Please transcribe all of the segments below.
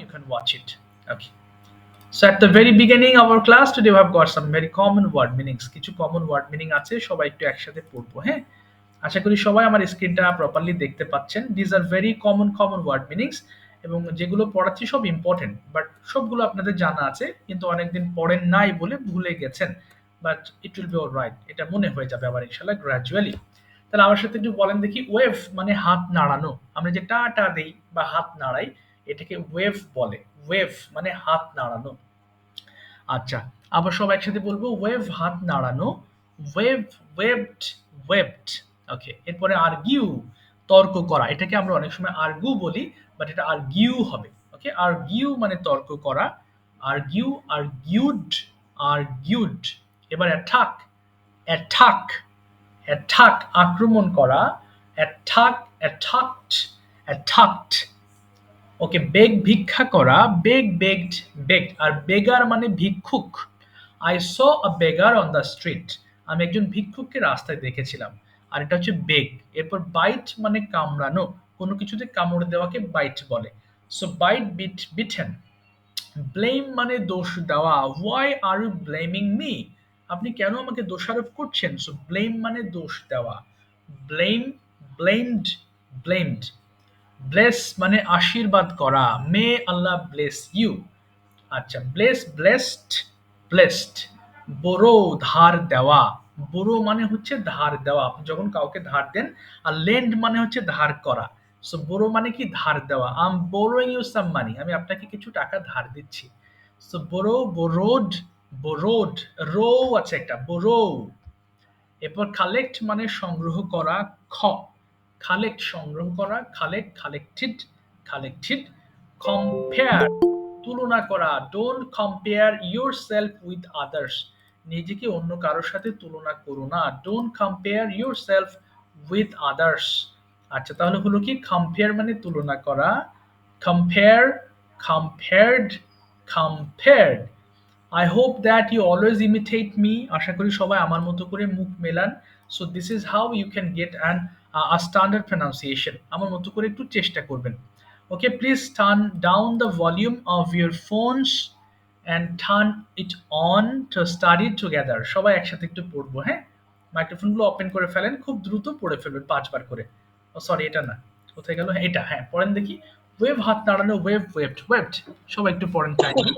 you can watch it. Okay. So at the very beginning of our class today, we have got some very common word meanings. কিছু common word meaning আছে, সবাই একটু একসাথে পড়বো, হ্যাঁ? আশা করি সবাই আমার স্ক্রিনটা প্রপারলি দেখতে পাচ্ছেন। These are very common word meanings এবং যেগুলো পড়াচ্ছি সব ইম্পর্টেন্ট, বাট সবগুলো আপনাদের জানা আছে, কিন্তু অনেকদিন পড়েন নাই বলে ভুলে গেছেন। But it will be alright, এটা মনে হয়ে যাবে আবার ইনশাআল্লাহ গ্র্যাজুয়ালি। তাহলে আমার সাথে একটু বলেন দেখি, ওয়েভ মানে হাত নাড়ানো। আমরা যে টাটা দেই বা হাত নাড়াই, এটাকে ওয়েভ বলে। ওয়েভ মানে হাত নাড়ানো। আচ্ছা, আবার সবাই একসাথে বলবো, ওয়েভ হাত নাড়ানো। Wave, waved, waved. ওকে, এরপরে আর্গিউ তর্ক করা। এটাকে আমরা অনেক সময় আর্গু বলি, বাট এটা আর্গিউ হবে। ওকে, আর্গিউ মানে তর্ক করা। Argue, argued, argued. এবার অ্যাটাক, অ্যাটাক, অ্যাটাক আক্রমণ করা। Attack, attacked, attacked. Okay, beg ভিক্ষা করা। Beg, begged, begged. আর বেগার মানে ভিক্ষুক। I saw a beggar on the street. আমি একজন ভিক্ষুককে রাস্তায় দেখেছিলাম। আর এটা হচ্ছে বেগ। এরপর বাইট মানে কামড়ানো, কোনো কিছুতে কামড় দেওয়াকে বাইট বলে। So bite, bit, bitten. Blame মানে দোষ দেওয়া। Why are you blaming me? আপনি কেন আমাকে দোষারোপ করছেন? সো ব্লেম মানে দোষ দেওয়া। Blame, blamed, blamed. ব্লেস মানে আশীর্বাদ করা। মে আল্লাহ ব্লেস ইউ। আচ্ছা, ব্লেস, ব্লেসড, ব্লেসড। বোরো ধার দেওয়া। বোরো মানে হচ্ছে ধার দেওয়া। আপনি যখন কাউকে ধার দেন, আর লেন্ড মানে হচ্ছে ধার করা। সো বোরো মানে কি? ধার দেওয়া। আই এম বোরোইং ইউ সাম মানি। আমি আপনাকে কিছু টাকা ধার দিচ্ছি। সো বোরো, বোরোড, বোরোড। রো আছে একটা, বোরো। এরপর কালেক্ট মানে সংগ্রহ করা। খ, কালেক্ট সংগ্রহ করা। Collect, collected, collected. কম্পেয়ার তুলনা করা। Don't compare your self with others. নিজেকে অন্য কারোর সাথে তুলনা করো না। Don't compare your self with others. আচ্ছা, তাহলে হলো কি? কম্পেয়ার মানে তুলনা করা। Compare, compared, compared. I hope that you always imitate me. আশা করি সবাই আমার মতো করে মুখ মেলান। So this is how you can get a standard pronunciation. আমার মতো করে একটু চেষ্টা করবেন। Okay, please turn down the volume of your phones and turn it on to study together. সবাই একসাথে একটু পড়বো, হ্যাঁ? মাইক্রোফোনগুলো ওপেন করে ফেলেন, খুব দ্রুত পড়ে ফেলবেন 5 বার করে। ও সরি, এটা না। কোথায় গেল? হ্যাঁ, এটা, হ্যাঁ, পড়েন দেখি। ওয়েভ হাত নাড়ানো, ওয়েভ, ওয়েভড, ওয়েভড। সবাই একটু পড়েন কাইন্ডলি।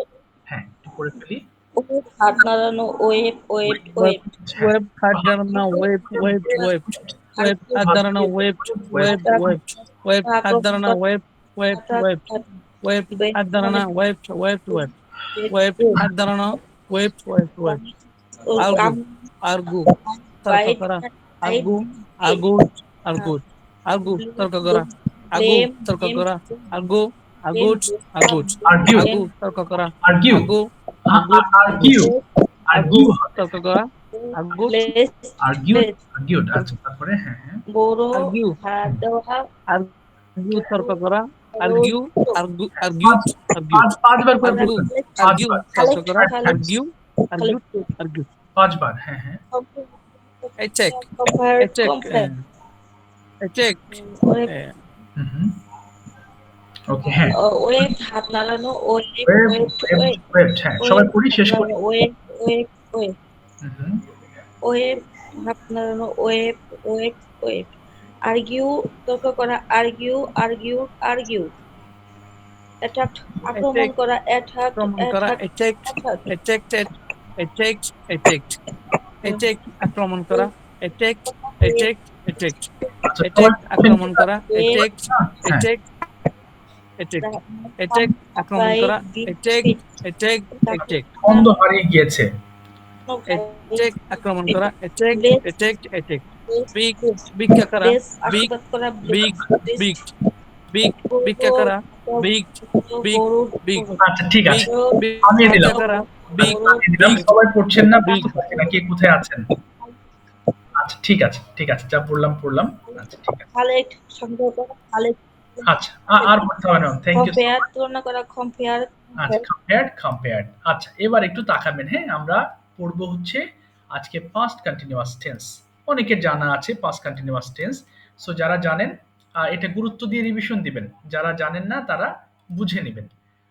হ্যাঁ, একটু পড়ে ফেলি। ওয়েব হাত নাড়ানো, ওয়েব, ওয়েব, ওয়েভ, ওয়েব। হ্যাঁ। Web হাত দাঁড়ানো, ওয়েব, ওয়েব, ওয়েব। ওয়েব হাত দাঁড়ানো, ওয়েব, ওয়েব, ওয়েব। ওয়েব হাত দাঁড়ানো, ওয়েব, ওয়েব, ওয়েব। ওয়েব হাত দাঁড়ানো, ওয়েব, ওয়েব, ওয়েব। ওয়েব হাত দাঁড়ানো, web, wave, web. Argue, argue, তর্ক করা। Argue, argued, আর্গুড। আর্গু, তর্ক করা। আর্গু, তর্ক করা। Argue, argued, argued. Argue, argue, তর্ক করা। Argue, argue, argued, argued. Argue, argue, argue, তর্ক করা। Argue, argued, argued. আচ্ছা, তারপরে? হ্যাঁ, হ্যাঁ। বড় আর্গিউ, হাত দেওয়া, আর্গিউ, তর্ক করা। Argue, argue, argued, আর্গুড। 5 বার করে আর্গু, বলবেন। 5 আর্গিউ, বার। তর্ক করা। Five times। আর্গিউ, আর্গুড, আর্গুড। 5 বার, হ্যাঁ, হ্যাঁ। এচেক, কম্পেয়ার, এচেক, কম্পেয়ার। এচেক। হুম। ওকে, হ্যাঁ। ওয়েব হাত নাড়ানো, wave, wave, wave, wave, wave. Wave, হ্যাঁ। সবাই পড়ি, শেষ করি। Wave, wave, wave. হুম। ওয়েব হাত নাড়ানো, ওয়েব, ওয়েব, ওয়েব। আর্গিউ তর্ক করা, আর্গিউ, আর্গিউ, আর্গিউ। অ্যাটাক আক্রমণ এচেক, করা, অ্যাটাক, আক্রমণ করা। Attack, এচেক, attack. এচেকটেড, এচেক, এচেক। এচেক, আক্রমণ করা। এচেক, এচেক, এচেক। আচ্ছা, এচেক, আক্রমণ করা। এচেক, হ্যাঁ। এচেক, এচেক। এচেক, আক্রমণ করা। এচেক, এচেক, এচেক। ছন্দ হারিয়ে গিয়েছে। এচেক, আক্রমণ করা। এচেক, এচেক, এচেক। বিগ, ভিক্ষা করা। বিগ, আশীর্বাদ করা, বিগ, বিগ। বিগ, ভিক্ষা করা। Big, big, big. আচ্ছা, ঠিক আছে। বিগ, থামিয়ে ভিক্ষা দিলাম। করা। বিগ, থামিয়ে দিলাম। বিগ, সবাই পড়ছেন না, বিগ। বুঝতে পারছি না কে কোথায় আছেন। আচ্ছা, ঠিক আছে, ঠিক আছে। যা পড়লাম। আচ্ছা, ঠিক আছে। কালেক্ট সংগ্রহ করা, কালেক্ট। আচ্ছা, আর পড়তে হবে না। Thank you so compare much. তুলনা করা, কম্পেয়ার। আচ্ছা, কম্পেয়ার্ড। আচ্ছা, এবার একটু তাকাবেন, হ্যাঁ? আমরা পড়বো হচ্ছে আজকে পাস্ট কন্টিনিউয়াস টেন্স। অনেকের জানা আছে পাস্ট কন্টিনিউয়াস টেন্স। সো যারা জানেন, এটা গুরুত্ব দিয়ে রিভিশন দিবেন। যারা জানেন না তারা বুঝে নেবেন।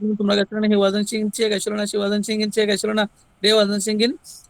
singing তোমরা গেছিল না, he wasn't singing, সে গেছিল না, she wasn't singing, সে গেছিল না, they wasn't singing,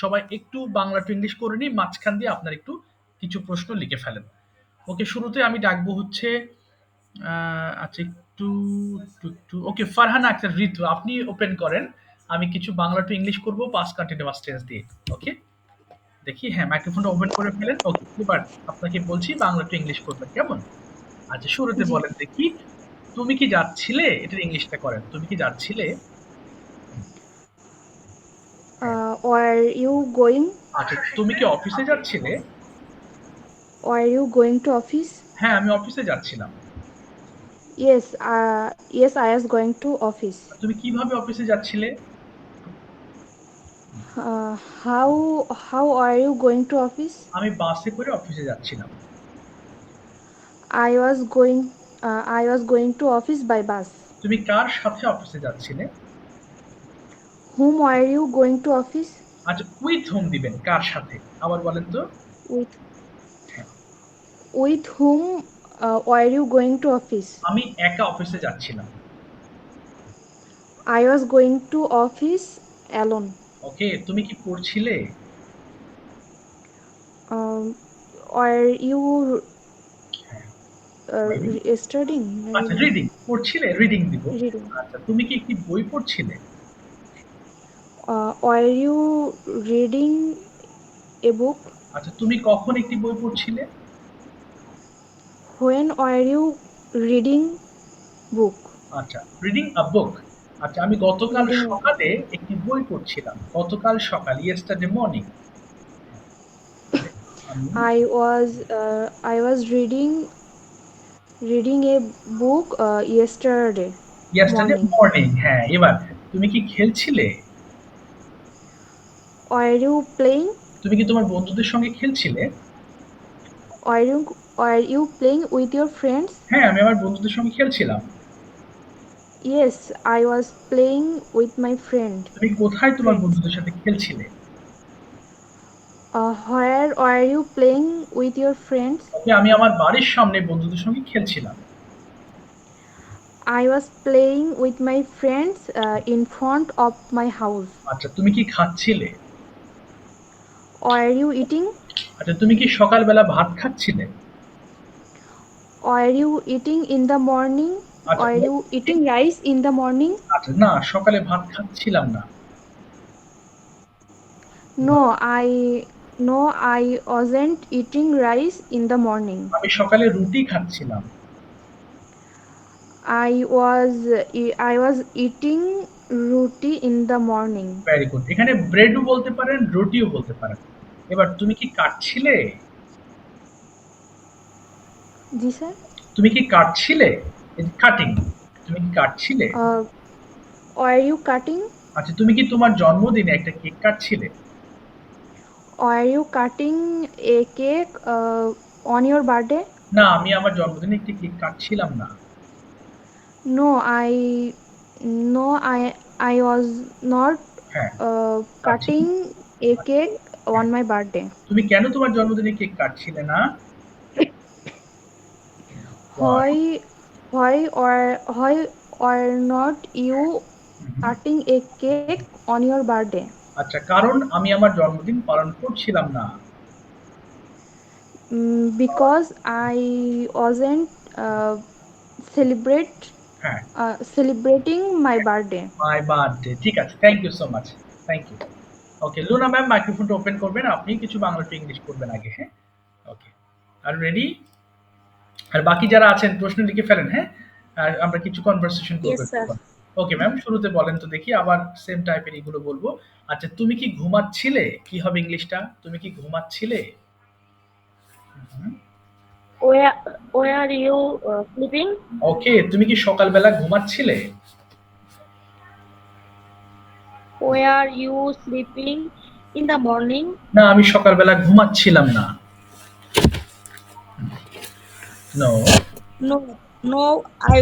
সবাই একটু বাংলা টু ইংলিশ করে নিই, মাঝখান দিয়ে আপনার একটু কিছু প্রশ্ন লিখে ফেলেন। ওকে, শুরুতে আমি ডাকবো হচ্ছে আচ্ছা একটু একটু ওকে, ফারহানা আক্তার ঋতু, আপনি ওপেন করেন। আমি কিছু বাংলা টু ইংলিশ করব পাস্ট কন্টিনিউয়াস টেন্স দিয়ে। ওকে, দেখি, হ্যাঁ মাইক্রোফোনটা ওপেন করে ফেলেন। ওকে, এবার আপনাকে বলছি বাংলা টু ইংলিশ করবেন, কেমন? আচ্ছা, শুরুতে জি। বলেন দেখি, তুমি কি যাচ্ছিলে, এটার ইংলিশটা করেন, তুমি কি যাচ্ছিলে? হ্যাঁ। Were you going? আচ্ছা, তুমি কি অফিসে যাচ্ছিলে? Were you going to office? হ্যাঁ, আমি অফিসে যাচ্ছিলাম। Yes. Yes, I was going to office. তুমি কিভাবে অফিসে যাচ্ছিলে? How are you going to office? আমি বাসে করে অফিসে যাচ্ছিলাম। I was going. I was going to office by bus. তুমি কার সাথে অফিসে যাচ্ছিলে? Whom were you going to office? আচ্ছা, উইথ হোম দিবেন, কার সাথে, আবার বলেন তো। With হ্যাঁ, with whom were you going to office? আমি একা অফিসে যাচ্ছিলাম। I was going to office alone. ওকে, তুমি কি পড়ছিলে? Were you হ্যাঁ, studying? আচ্ছা, রিডিং, পড়ছিলে, রিডিং দিব। Reading. আচ্ছা, তুমি কি একটি বই পড়ছিলে? Were you reading a book? আচ্ছা, তুমি কখন একটি বই পড়ছিলে? When were you reading book? আচ্ছা, রিডিং আ বুক। আচ্ছা, আমি গতকাল Reading a book. সকালে একটি বই পড়ছিলাম। গতকাল সকাল ইয়েস্টারডে মর্নিং। আমি I was reading a book yesterday yesterday morning. Morning, হ্যাঁ, এবার তুমি কি খেলছিলে? Are you playing? তুমি কি তোমার বন্ধুদের সঙ্গে খেলছিলে? Are you playing with your friends? হ্যাঁ, আমি আমার বন্ধুদের সঙ্গে খেলছিলাম। Yes, I was playing with my তুমি কোথায় তোমার friends. বন্ধুদের সাথে খেলছিলে? Where are you playing with your friends? ওকে, আমি আমার বাড়ির সামনে বন্ধুদের সঙ্গে খেলছিলাম। I was playing with my friends in front of my house. আচ্ছা, তুমি কি খাচ্ছিলে? Are you eating? আচ্ছা, তুমি কি সকালবেলা ভাত খাচ্ছিলে? Are you eating in the morning? আচ্ছা, Are you eating rice in the morning? আচ্ছা, না, সকালে ভাত খাচ্ছিলাম না। No, I wasn't eating rice in the morning. আমি সকালে রুটি খাচ্ছিলাম। I was eating roti in the morning. Very good. এখানে ব্রেডও বলতে পারেন, রুটিও বলতে পারেন। এবার তুমি কি কাটছিলে? জি স্যার। তুমি কি কাটছিলে? কাটিং। তুমি কি কাটছিলে? Are you cutting? আচ্ছা, তুমি কি তোমার জন্মদিনে একটা cake কাটছিলে? Are you cutting a cake on your birthday? না, আমি আমার জন্মদিনে একটি কেক কাটছিলাম না। No, I was not হ্যাঁ, cutting a cake on my birthday. তুমি কেন তোমার জন্মদিনে কেক কাটছিলে না? Why are not you cutting a cake on your birthday? আচ্ছা, কারণ আমি আমার জন্মদিন পালন করছিলাম না। Because I wasn't হ্যাঁ, celebrating my birthday. My birthday. ঠিক আছে, thank you so much. Thank you. Okay, Luna ma'am মাইক্রোফোনটা ওপেন করবেন। আপনি কিছু বাংলা টু ইংলিশ করবেন আগে, হ্যাঁ? ওকে। আর রেডি? আর বাকি যারা আছেন প্রশ্ন লিখে ফেলেন, হ্যাঁ? আর আমরা কিছু কনভারসেশন করব। Yes, sir. ওকে ম্যাম, শুরুতে বলেন তো দেখি, আবার সেম টাইপের এগুলো বলবো। আচ্ছা, তুমি কি ঘুমাচ্ছিলে? কি হবে ইংলিশটা? তুমি কি ঘুমাচ্ছিলে? Where are you sleeping? ওকে, তুমি কি সকালবেলা ঘুমাচ্ছিলে? Where are you sleeping in the morning? না, আমি সকালবেলা ঘুমাচ্ছিলাম না। No. No, I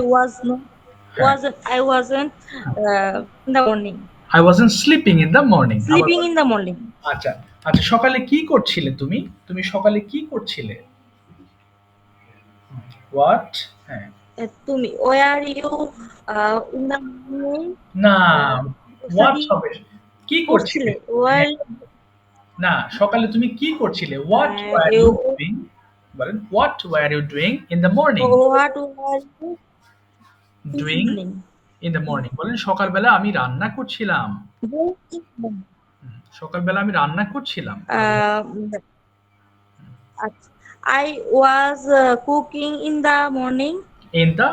wasn't in the morning. I wasn't sleeping in the morning. Sleeping in the morning. আচ্ছা, আচ্ছা, সকালে কি করছিলে তুমি? তুমি সকালে কি করছিলে? What? হ্যাঁ। Where are you in the morning? না, what study হবে? কি করছিলে? Where না, সকালে তুমি কি করছিলে? What were you you doing? বলেন, what were you doing in the morning? what were you Doing doing? in the morning. বলেন, সকালবেলা আমি রান্না করছিলাম। সকালবেলা আমি রান্না করছিলাম। I was cooking in the morning. In the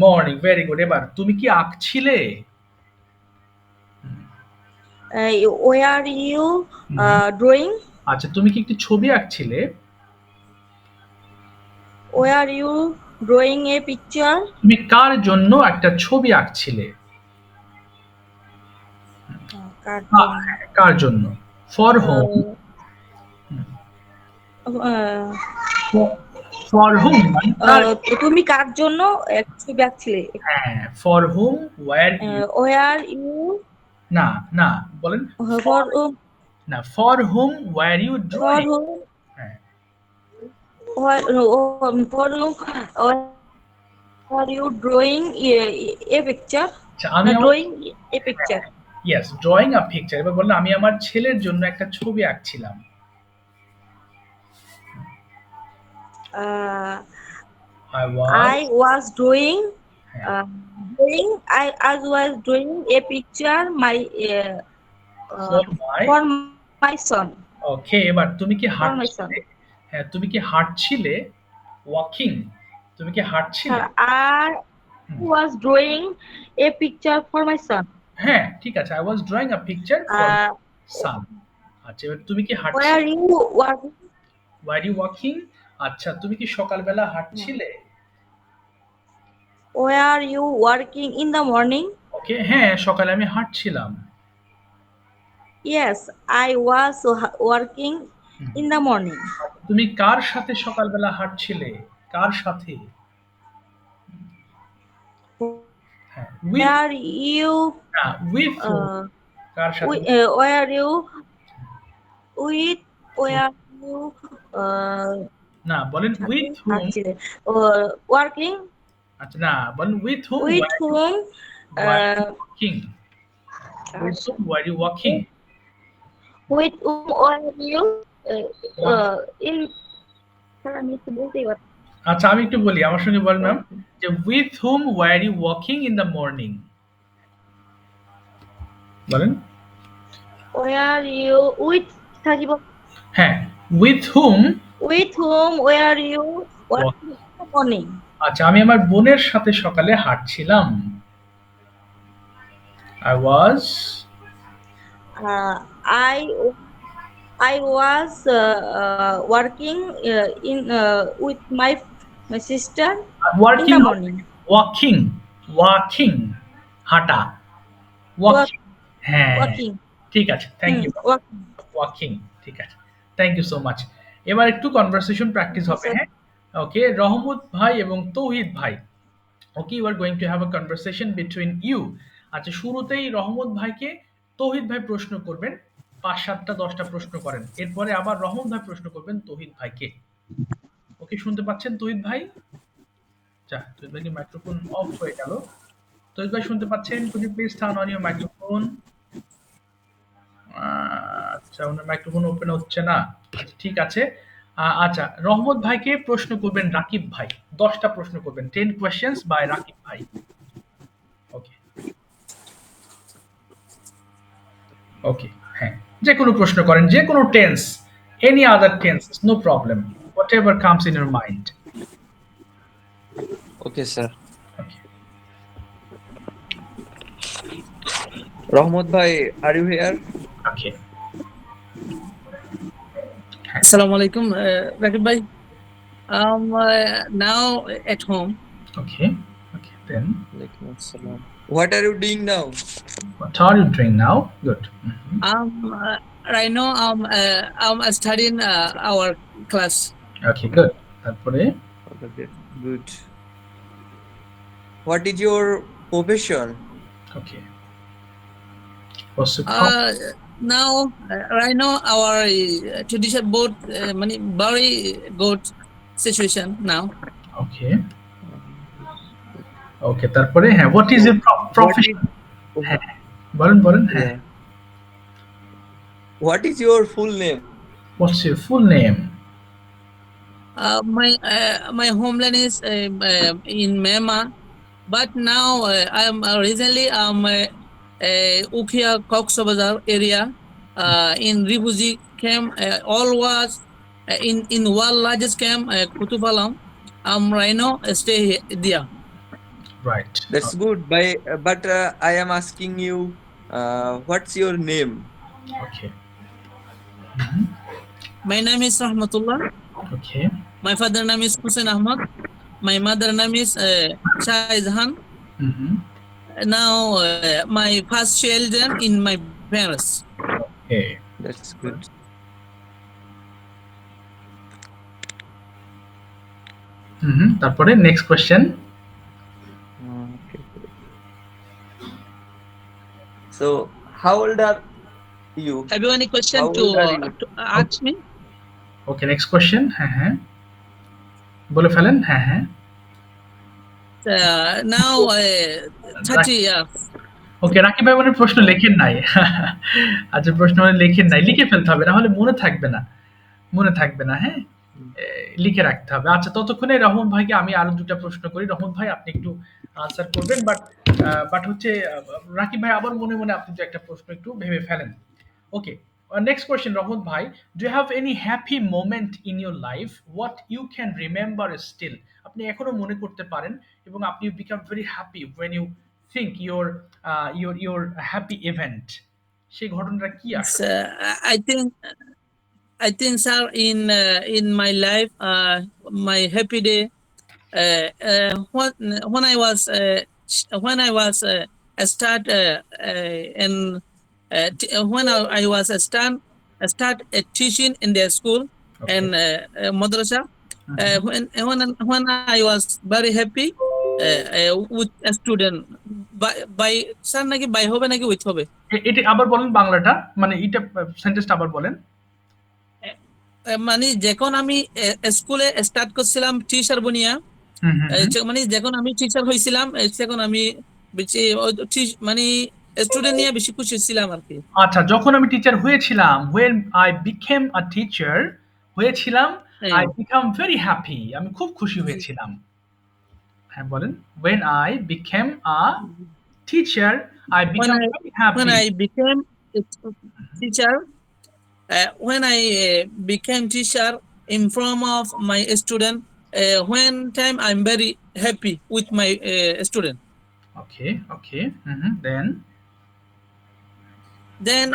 morning. Very good. এবার তুমি কি আঁকছিলে? Where are you drawing? আচ্ছা, তুমি কি একটি ছবি আঁকছিলে? Where are you drawing a picture? তুমি কার জন্য একটা ছবি আঁকছিলে? কার জন্য? For whom? For whom? তুমি কার জন্য একটা ছবি আঁকছিলে? হ্যাঁ, for whom were you? Where you না, না, বলেন for না, for whom were you for drawing? whom হ্যাঁ, for whom are you drawing a picture? আচ্ছা, আমি Drawing a picture. yes, drawing a picture. এবার বললাম আমি আমার ছেলের জন্য একটা ছবি আঁকছিলাম। I was drawing a picture for my son. ওকে, এবার তুমি কি For my son. হাঁটছিলে? হ্যাঁ, তুমি কি হাঁটছিলে? ওয়াকিং। তুমি কি হাঁটছিলে? আর was drawing a picture for my son. হ্যাঁ, ঠিক আছে। I was drawing a picture for my Uh, son. আচ্ছা, এবার তুমি কি where হাঁটছিলে? you working? Were you walking? আচ্ছা, তুমি কি সকালবেলা হাঁটছিলে? Where you working in the morning? ওকে, হ্যাঁ, সকালে আমি হাঁটছিলাম। Yes, I was working in the morning. তুমি কার সাথে সকালবেলা হাঁটছিলে? কার সাথে? হ্যাঁ, with Where you না, with whom? uh, কার সাথে? where you with where you না, বলেন with whom? working আচ্ছা, না, বলেন with whom with were you whom walking? With whom were you walking? with whom were you in আমি একটু বলতেই পারছি আচ্ছা, আমি একটু বলি, আমার সঙ্গে বলেন ম্যাম, যে with whom were you walking in the morning? বলেন। where you with থাকিব হ্যাঁ, with whom where you working in the morning. আচ্ছা, আমি আমার বোনের সাথে সকালে হাঁটছিলাম। I was I was working in with my sister in working the not morning. walking হাঁটা walking হ্যাঁ, Working. ঠিক আছে, থ্যাংক ইউ। Working. ওয়াকিং, ঠিক আছে, থ্যাংক ইউ সো মাচ। এবার একটু কনভারসেশন প্র্যাকটিস হবে। Sir. হ্যাঁ, ওকে, রহমত ভাই এবং তৌহিদ ভাই, okay, you are going to have a conversation between you. আচ্ছা, শুরুতেই রহমত ভাইকে তৌহিদ ভাই প্রশ্ন করবেন, 5, 7টা 10টা প্রশ্ন করেন, এরপরে আবার রহমত ভাই প্রশ্ন করবেন তৌহিদ ভাইকে। ওকে, শুনতে পাচ্ছেন তৌহিদ ভাই? যা, তৌহিদ ভাই কি মাইক্রোফোন অফ হয়ে গেল? তৌহিদ ভাই শুনতে পাচ্ছেন? Could you please turn on your microphone? আচ্ছা, ওনার মাইক্রোফোন ওপেন হচ্ছে না। আচ্ছা, ঠিক আছে। আচ্ছা, রহমত ভাইকে প্রশ্ন করবেন রাকিব ভাই, 10টা প্রশ্ন করবেন, 10 কোয়েশ্চেন্স বাই রাকিব ভাই। ওকে, ওকে, হ্যাঁ, যে কোনো প্রশ্ন করেন, যে কোনো tense, any other tense, no problem, whatever comes in your mind. Okay, sir. Okay, Rahmat bhai, are you here? Okay, Assalamu alaikum, Rakib bhai. Now at home. Okay, okay, then Alaikum assalam. What are you doing now? what are you doing now? Good. Right now I'm studying our class. Okay, good. তারপরে Okay, good. What is your profession? Okay, what's your problem? Now right now our tradition board very good situation now. ওকে, ওকে, তারপরে হ্যাঁ, what is your profession? হ্যাঁ, বলেন, বলেন, হ্যাঁ, Yeah. What is your full name? what's your full name? My homeland is in Myanmar, but now I'm recently Ukhia Cox's Bazar area in refugee camp. All was in world largest camp, Kutupalam. Right now stay there. Right. That's good. But I am asking you, what's your name? Okay. My name is Rahmatullah. Okay. My father name is Hussein Ahmad. My mother name is Shahjahan. Mm-hmm. Now my first children in my parents. Okay. That's good. Mm-hmm. তারপরে next question. Okay. So, how old are you? Have you any question How to old are you? ask me? Okay, next question. হ্যাঁ, হ্যাঁ, বলে ফেলেন। হ্যাঁ, হ্যাঁ। Now 30 years. ওকে, রাকিব ভাই মনে হয় প্রশ্ন লেখেন নাই। আচ্ছা, প্রশ্ন মানে লেখেন নাই, লিখে ফেলতে হবে, না হলে মনে থাকবে না, মনে থাকবে না। হ্যাঁ, লিখে রাখতে হবে। আচ্ছা, ততক্ষণে রহমত ভাইকে আমি আরো 2টা প্রশ্ন করি। রহমত ভাই, আপনি একটু আনসার করবেন, বাট হচ্ছে রাকিব ভাই আবার মনে মনে আপনি তো একটা প্রশ্ন একটু ভেবে ফেলেন। ওকে, Next question, Rahul bhai. Do you have any happy moment in your life? What you can remember still? আপনি এখনো মনে করতে পারেন এবং আপনি become very happy when you think your happy event. সেই ঘটনাটা কি It's, আসলে? I think, sir, in my life, my happy day, when I was start and when I was start teaching in the school Okay. and madrasa. When I was very happy with a student, by sir naki by hobe naki with hobe. এটা আবার বলেন বাংলাটা, মানে এটা সেন্টেন্সটা আবার বলেন। মানে যখন আমি স্কুলে স্টার্ট করছিলাম টিচার বনিয়া, হুম হুম হুম। মানে যখন আমি টিচার হয়েছিলাম তখন আমি মানে স্টুডেন্ট নিয়ে বেশি খুশি ছিলাম আর কি। আচ্ছা, যখন আমি টিচার হয়েছিলাম, when I became a teacher হয়েছিলাম, I হ্যাঁ, become very happy, আমি খুব খুশি হয়েছিলাম। হ্যাঁ বলেন, when I became a teacher I when become I very happy. became a teacher, when I became teacher in front of my student, when time I'm very happy with my student. Okay, okay. Then Then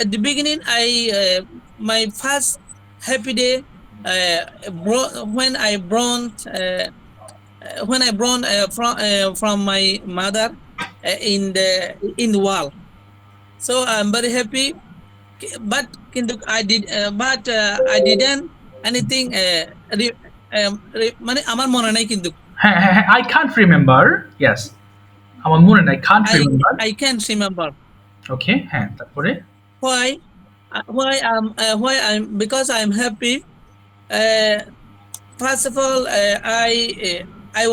at the beginning, my first happy day when I born from my mother in the wall. So I'm very happy. But I didn't anything. মানে আমার মনে নাই কিন্তু হ্যাঁ হ্যাঁ হ্যাঁ, I can't remember. Yes, আমার মনে নাই, can't remember. I can't remember Okay, হ্যাঁ তারপরে why because I'm happy. Uh, First of all, I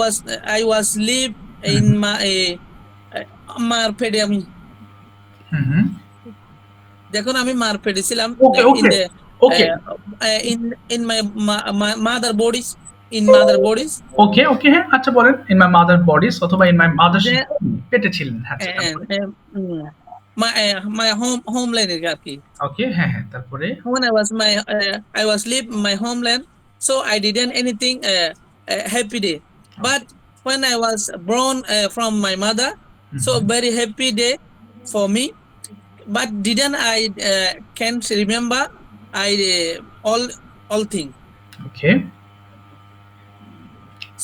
was live in my মারপেডে আমি হুম। যখন আমি মারপেডে ছিলাম Okay, in okay, the okay, in my mother bodies in mother bodies. okay, okay, হ্যাঁ আচ্ছা বলেন, in my mother bodies অথবা in my mother's Then পেটে ছিলেন, হ্যাঁ আচ্ছা and তারপরে my homeland আর কি। ওকে, হ্যাঁ হ্যাঁ তারপরে When I was live in my homeland, so I didn't anything happy day. But when I was born from my mother, so very happy day for me. But didn't I can't remember I all thing. okay,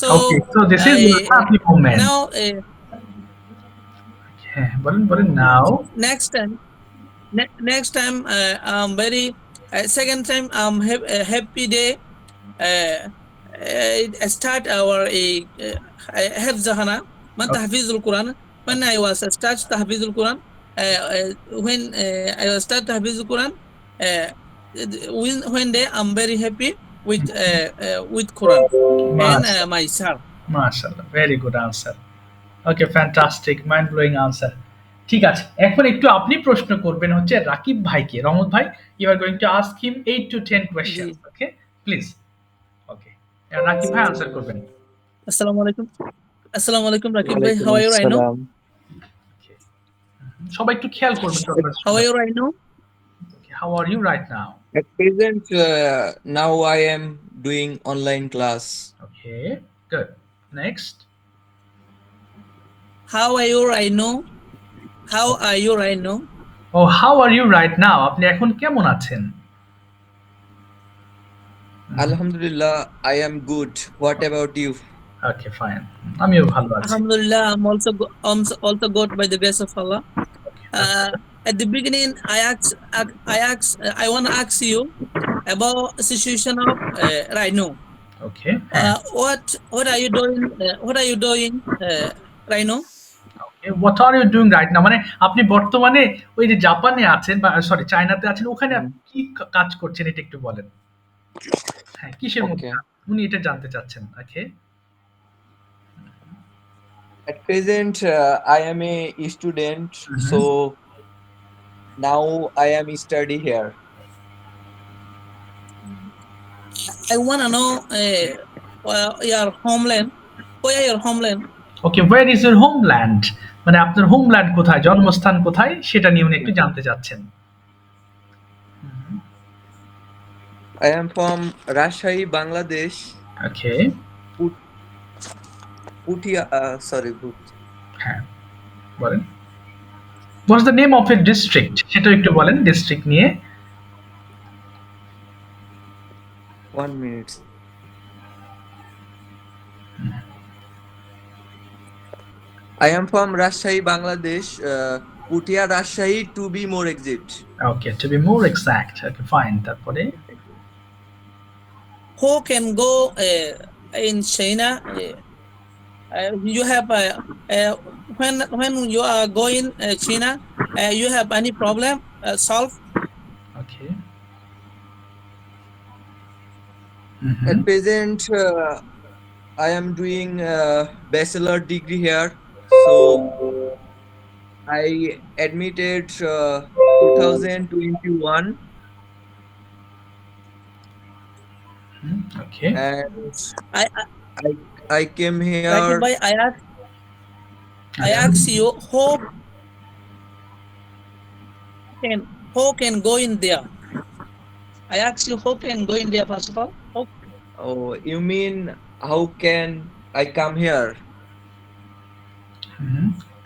So okay, so this is your happy moment. now হ্যাঁ বলেন বলেন now. next time I'm very second time I'm happy day. Start our Hafzahana, man tahfizul Quran. When I was start tahfizul Quran, when I was start tahfizul Quran, when day I'm very happy with Quran and my sir. মাশাআল্লাহ, very good answer. ওকে, fantastic, mind blowing answer. ঠিক আছে, এখন একটু আপনি প্রশ্ন করবেন হচ্ছে রাকিব ভাইকে। রহমত ভাই, you are going to ask him 8 to 10 questions, okay please. Okay, Rakib ভাই আনসার করবেন। Assalamu alaikum Rakib bhai, how are you right now? সবাই একটু খেয়াল করবেন। How are you right now? How are you right now? At present, now I am doing online class. Okay, good. Next. How are you right now? How are you right now? Oh, how are you right now? আপনি এখন কেমন আছেন? Alhamdulillah, I am good. What about you? Okay, fine. আমিও ভালো আছি। Alhamdulillah, I'm also good by the grace of Allah. At the beginning, I want to ask you about situation of right now. Okay. What are you doing? What are you doing right now? Okay, what are you doing right now? মানে আপনি বর্তমানে ওই যে জাপানে আছেন বা sorry চায়নাতে আছেন, ওখানে আপনি কি কাজ করছেন এটা একটু বলেন। হ্যাঁ, কিসের মধ্যে উনি এটা জানতে চাচ্ছেন। ওকে। At present, I am a student, so now I am study here. I want to know your homeland. Where your homeland? Okay, ওয়ের is your homeland, মানে আপনার হোমল্যান্ড কোথায়, জন্মস্থান কোথায় সেটা নিয়ে উনি একটু জানতে চাচ্ছেন। I am from Rajshahi, Bangladesh. Okay, Put- Putia, sorry, হ্যাঁ বলেন। What's the name of a district, সেটা একটু বলেন ডিস্ট্রিক্ট নিয়ে। 1 minute. I am from Rajshahi, Bangladesh. Putia, Rajshahi, to be more exact. Okay, to be more exact, okay fine. তারপরে Who can go in China? You have when you are going China, you have any problem solve? Okay, At present, I am doing a bachelor degree here. So I admitted 2021, okay, and I I came Rakib here. bhai, I ask you who can go in there? I ask you who can go in there first of all. Oh, you mean how can I come here?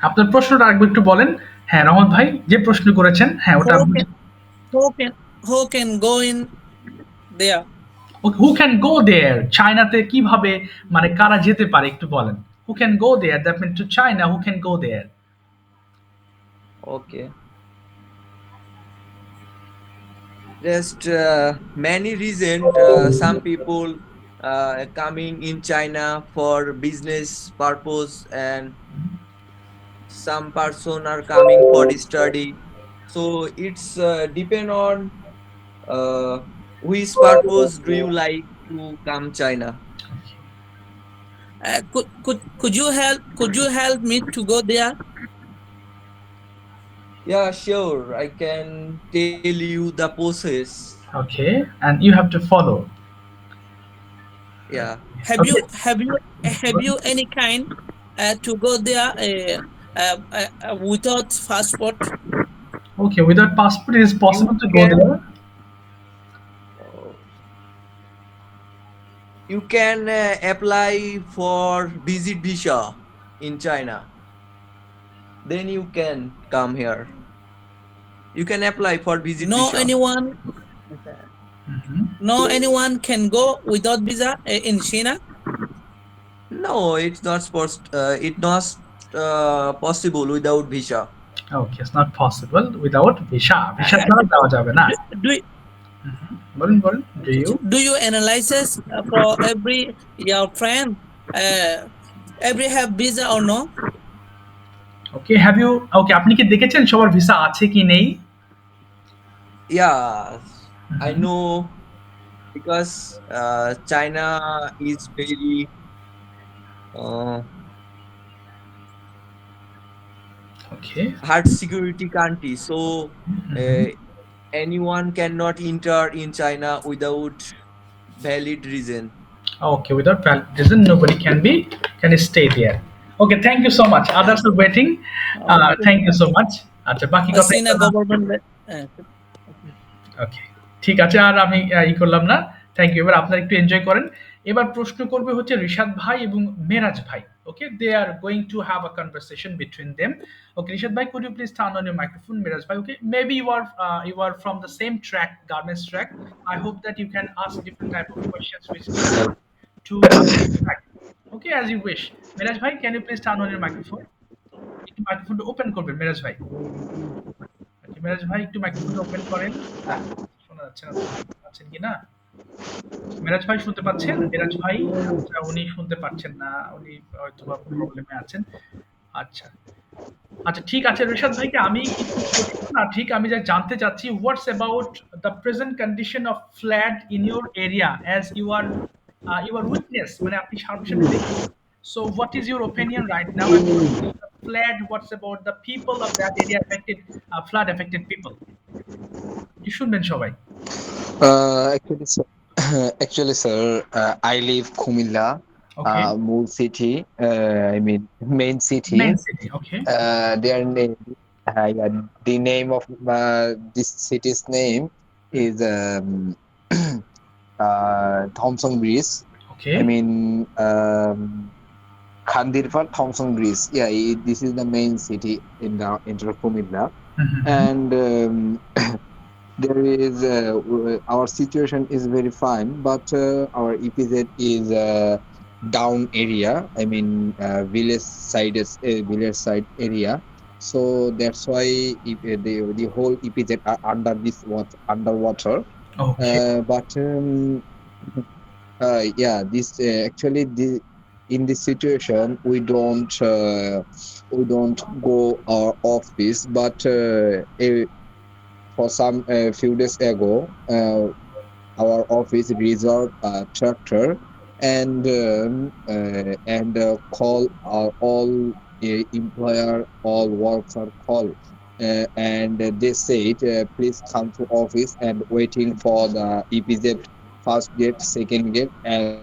আপনার প্রশ্নটা আরেকবার একটু বলেন। হ্যাঁ রহমত ভাই যে প্রশ্ন করেছেন, হ্যাঁ ওটা Who can go in there? Who can go there, চায়নাতে কিভাবে, মানে কারা যেতে পারে একটু বলেন। Who can go there, that mean to China, who can go there. Okay. Just many reasons. Some people coming in China for business purpose, and some person are coming for study. So it's depend on which purpose do you like to come China. Could you help me to go there? Yeah, sure. I can tell you the process. Okay, and you have to follow. Yeah. Have you any kind to go there without passport? Okay, without passport it is possible to go can- there. You can apply for visit visa in China. Then you can come here. You can apply for visit No visa. anyone can go without visa in China. No, it's not possible without visa. Okay, it's not possible without visa. Visa ছাড়া যাওয়া যাবে না। বলুন বলুন। Do you analysis for every your friend every have visa or no? Okay, have you, okay, আপনি কি দেখেছেন সবার ভিসা আছে কি নেই? Yeah, I know, because China is very Okay, hard security country. So anyone cannot enter in China without valid reason. okay, without valid reason nobody can stay there. Okay, thank you so much. Others are waiting. Thank you so much. আচ্ছা বাকি কথা China government ওকে, ঠিক আছে, আর আমি ই করলাম না। Thank you. এবার আপনারা একটু এনজয় করেন। এবার প্রশ্ন করবে হচ্ছে রিশাদ ভাই এবং মেরাজ ভাই। Okay, they are going to have a conversation between them. Okay, Rishad ভাই, could you please turn on your microphone? Miraj bhai, okay, maybe you are from the same track, garments track. I hope that you can ask different type of questions which to track. Okay, as you wish. Miraj bhai, can you please turn on your microphone? একটু মাইক্রোফোনটা open করবেন মিরাজ ভাই। ওকে, মিরাজ ভাই একটু মাইক্রোফোনটা open করেন। শোনা যাচ্ছে না, পাচ্ছেন কি না? মিরাজ ভাই শুনতে পাচ্ছেন? মিরাজ ভাই, আচ্ছা উনি শুনতে পাচ্ছেন না, উনি হয়তো বা প্রবলেমে আছেন। আচ্ছা আচ্ছা, ঠিক আছে রিশাদ ভাইকে আমি একটু প্রশ্ন না, ঠিক আমি যা জানতে চাচ্ছি, what's about the present condition of flood in your area as you are witness, মানে আপনি সামনে দেখছেন। So what is your opinion right now about the flood? What's about the people of that area affected, flood affected people? কি শুনবেন সবাই? Actually, sir, I live Kumilla. Okay. Mool city. I mean main city. Main city. Okay. Their name. Yeah, the name of this city's name is Thompson Bridge. Okay. I mean Khandirpar Thompson Bridge. Yeah, this is the main city in the Kumilla. Mhm. And there is our situation is very fine, but our EPZ is down area. I mean village side area. So that's why the whole EPZ are under this underwater. Okay. But yeah, this actually in this situation we don't go our office, but for some few days ago, our office reserved a tractor and call all employer, all worker call, and they said, please come to office and waiting for the EPZ first gate, second gate, and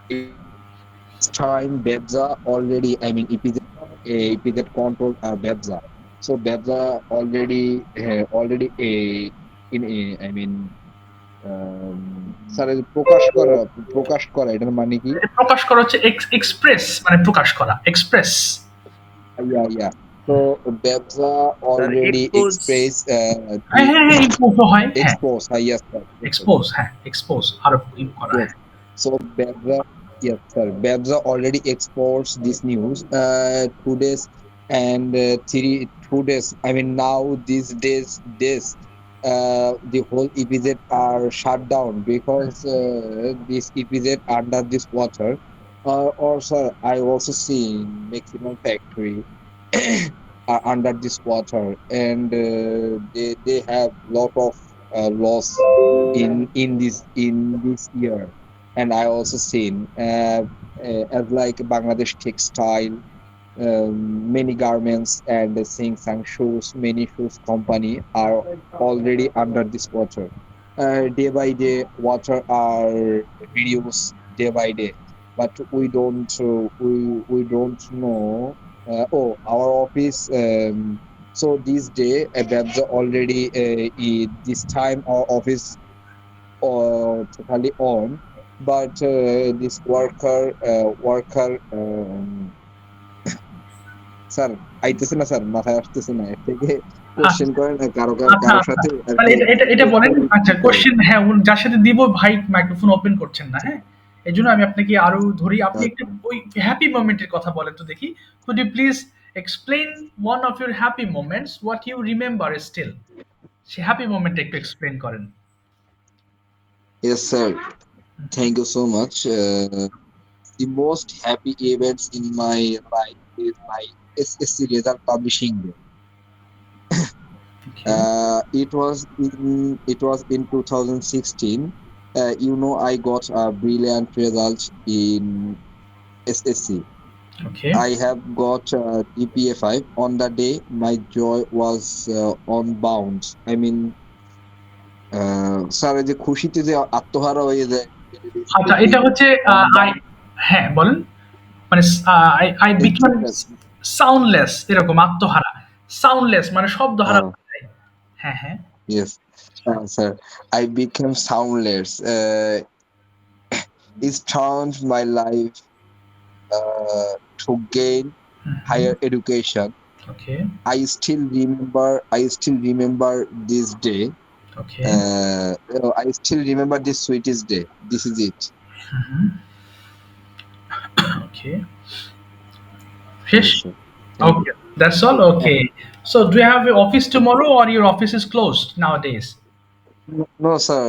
this time Bebza already, I mean EPZ control Bebza. So Bebza already in a, I mean sir প্রকাশ করা এটার মানে কি? প্রকাশ করা হচ্ছে express মানে প্রকাশ করা express Yeah. So Bebza Sir, already expose. express হ্যাঁ হ্যাঁ হ্যাঁ ইম্প্রুভ হয় হ্যাঁ expose. Yes, sir. এক্সপোজ হ্যাঁ এক্সপোজ আরো ইম্প্রুভ করা Yes. So Bebza, yes, sir. Bebza already exports this news 2 days and 2 days. I mean now these days the whole EPZ are shut down because this EPZ under this water. Or sir, I also seen maximum factory are under this water, and they have lot of loss in this year. And I also seen as like Bangladesh textile, many garments and Sing shoes, many shoes company are already under this water. Day by day, water are reduced day by day, but we don't know. Our office. So this day, Babza already this time our office totally on, but this worker sir আইতেছে না sir, মাথায় আসতেছে না, এর থেকে question করেন কারো সাথে আর তাহলে কি। এটা বলেন আচ্ছা কোশ্চেন হ্যাঁ যার সাথে দিব ভাই মাইক্রোফোন ওপেন করছেন না হ্যাঁ এই জন্য আমি আপনাকে আরো ধরি আপনি একটু ওই হ্যাপি মোমেন্টের কথা বলেন তো দেখি could you please explain one of your happy moments what you remember still say happy মোমেন্টটা একটু এক্সপ্লেইন করেন Yes, sir. Thank you so much. The most happy events in my life is my SSC result publishing day. It was in 2016. I got a brilliant result in SSC. Okay. I have got GPA 5. On that day, my joy was on bounds. I mean, sir যে খুশিতে যে আত্মহারা হয়ে যায়। আচ্ছা এটা হচ্ছে হ্যাঁ বলেন মানে আই বিকেম সাউন্ডলেস এরকম আত্মহারা সাউন্ডলেস মানে শব্দহারা হ্যাঁ হ্যাঁ Yes, sir. I became soundless. It turned my life to gain higher education. Okay. I still remember this day. Okay. I still remember this sweetest day. This is it. Okay. Yes, Fish. sir. Okay. That's all. Okay. So, do you have an office tomorrow, or your office is closed nowadays? No, sir.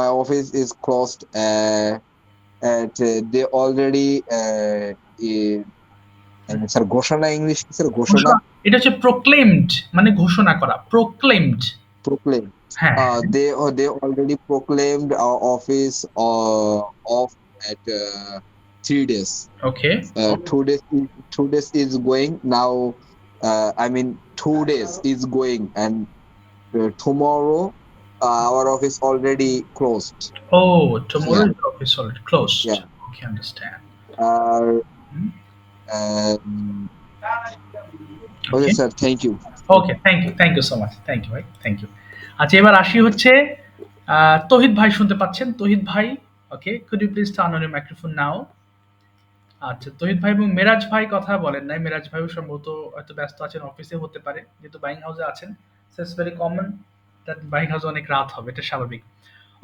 My office is closed. They already. Sir ঘোষণা English কি sir ঘোষণা এটা হচ্ছে proclaimed মানে ঘোষণা করা proclaimed proclaim they already proclaimed our office off at 3 days. Okay. 2 days is going now. I mean 2 days is going, and tomorrow our office already closed. Oh, tomorrow Yeah. is the office already closed. Yeah. Okay, understand. Uh, Hmm. um, okay, Okay. sir. Thank you. Okay, thank you so much, thank you ভাই, thank you. আচ্ছা, এবার আসি হচ্ছে তহিদ ভাই, শুনতে পাচ্ছেন তহিদ ভাই? Okay, could you please turn on your microphone now? আচ্ছা, তহিদ ভাই এবং মেরাজ ভাই কথা বলেন নাই। মেরাজ ভাইও সম্ভবত হয়তো ব্যস্ত আছেন, অফিসে হতে পারে, যেহেতু বাইং হাউসে আছেন। So it's very common that buying হাউসে অনেক রাত হবে, এটা স্বাভাবিক।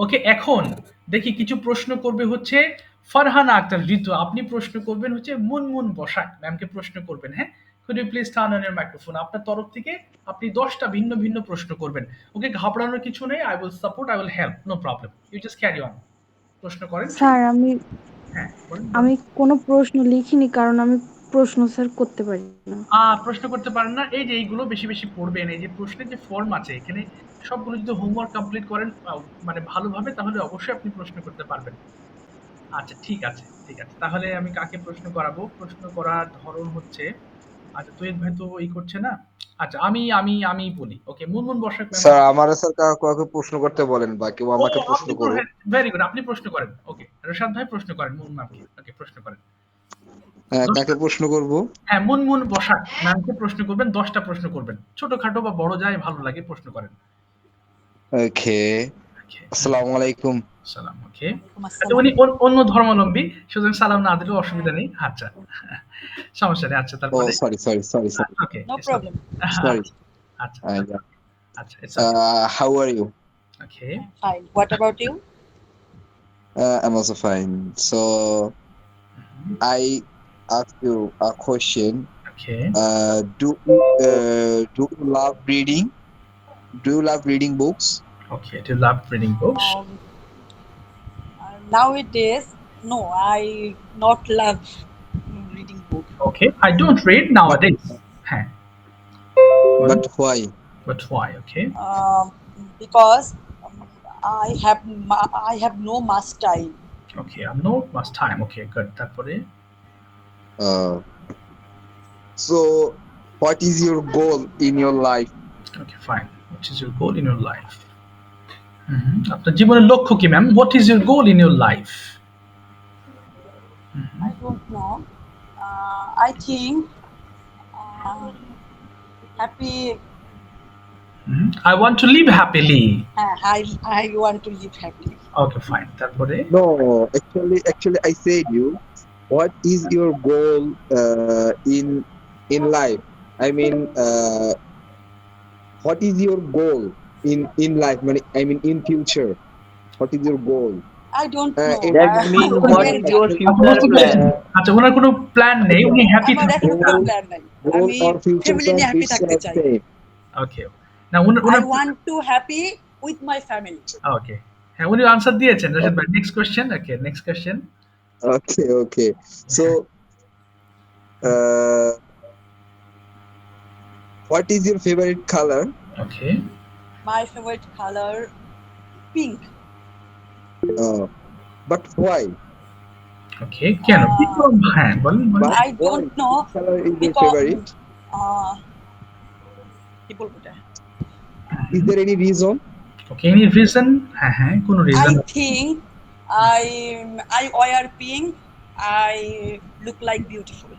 ওকে, এখন দেখি কিছু প্রশ্ন করবে হচ্ছে ফারহানা আক্তার ঋতু। আপনি প্রশ্ন করবেন হচ্ছে মুনমুন বসাক ম্যামকে প্রশ্ন করবেন, হ্যাঁ? Could you please turn on your microphone? আপনার তরফ থেকে আপনি 10টা ভিন্ন ভিন্ন প্রশ্ন করবেন। ওকে, ঘাবড়ানোর কিছু নেই। I will support, I will help, no problem. You just carry on, প্রশ্ন করেন। স্যার আমি হ্যাঁ, বলেন। আমি কোনো প্রশ্ন লিখিনি, কারণ আমি প্রশ্ন স্যার করতে পারি না। প্রশ্ন করতে পারেন না? এই যে এইগুলো বেশি বেশি পড়বেন। এই যে প্রশ্নের যে ফর্ম আছে এখানে, সবগুলো যদি হোমওয়ার্ক কমপ্লিট করেন মানে ভালোভাবে, তাহলে অবশ্যই আপনি প্রশ্ন করতে পারবেন। আচ্ছা, ঠিক আছে, ঠিক আছে। তাহলে আমি কাকে প্রশ্ন করাবো? প্রশ্ন করার ধরন হচ্ছে, আচ্ছা তৈয়দ ভাই তো এই করছে না। আচ্ছা, আমি বলি। ওকে, মুনমুন বসাক ম্যাম। স্যার আমারে স্যার কাউকে প্রশ্ন করতে বলেন বা কেউ আমাকে প্রশ্ন আপনি করুক। ভেরি গুড, আপনি প্রশ্ন করেন। ওকে, রশাদ ভাই প্রশ্ন করেন মুনমুন ম্যামকে। ওকে, প্রশ্ন করেন। কাকে প্রশ্ন করব? হ্যাঁ, মুনমুন বসাক ম্যামকে প্রশ্ন করবেন। 10টা প্রশ্ন করবেন, ছোটখাটো বা বড় যাই ভালো লাগে, প্রশ্ন করেন। ওকে। ওকে, আসসালামু আলাইকুম। সালাম। ওকে, আচ্ছা উনি অন্য ধর্মাবলম্বী, সুতরাং সালাম না দিলেও অসুবিধা নেই। আচ্ছা, সমস্যা নেই। আচ্ছা, ও তারপরে সরি। ওকে, No problem. Sorry. আচ্ছা, Yeah. আচ্ছা, it's okay. How are you? Okay, Fine. What about you? I'm also fine. So I ask you a question. Okay, Do you love reading? Do you love reading books? Okay. Do you love reading books? Nowadays, no, I not love reading book. Okay, I don't read nowadays. হ্যাঁ, But why? but why? Okay, Because I have no much time. okay, I'm no much time. Okay, good. তারপরে Uh, so what is your goal in your life? okay, fine. What is your goal in your life? আপনার জীবনের লক্ষ্য কি ma'am? What is your goal in your life? I don't know. I think happy. I want to live happily. I want to live happily. Okay, fine. তারপরে No, actually, I said you. What is your goal in life? I mean, what is your goal in life? I mean, in future, what is your goal? I don't know. That means what is your future plan? আচ্ছা, ওনার কোনো plan নেই, উনি happy আমার এখন কোনো goal- plan নাই। Goal আমি or future family নিয়ে plan হ্যাপি is থাকতে চাই। same. ওকে, না I want to happy with my family. ওকে, হ্যাঁ উনি আনসার দিয়েছেন রশিদ ভাই। Next question. Okay, next question. Okay. So, what is your favorite color? Okay, My favorite color pink. But why? ওকে, কেন? হ্যাঁ, বলেন। But I don't why? know Which color is your because favorite? কি বলবো এটা? Is there any reason? Okay, any reason? হ্যাঁ, কোনো reason? I think I wear pink. I look like beautiful.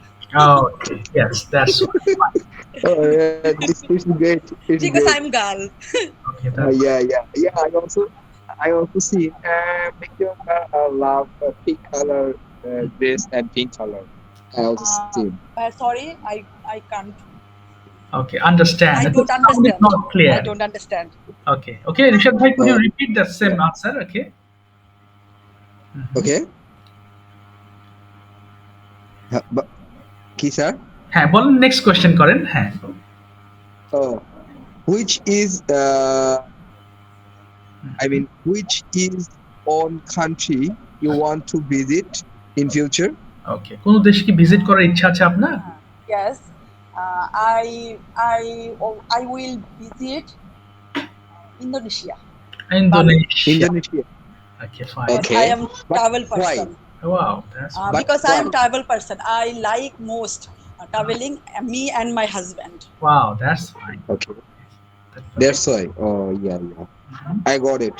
Okay, yes, that's Oh, yeah, this is great. It's Because great. I'm girl. okay. That's Yeah. I also see. Because I love pink color dress and pink color. I also see. Sorry, I can't. okay. Understand. I The don't sound is understand. not clear. I don't understand. Okay. Rishad bhai, could you repeat the same answer? Okay. Okay. But, কি sir? হ্যাঁ, বলেন, next question করেন। হ্যাঁ, Which is on country you want to visit in future? ওকে, কোন দেশে কি visit করার ইচ্ছা আছে আপনার? Yes. I will visit Indonesia. Indonesia. Okay, fine. Okay. I am travel But why? person. Wow, that's But Because I am why? travel person. I like most traveling. Me and my husband. wow, that's fine. Okay. That's why. Oh, yeah. I got it.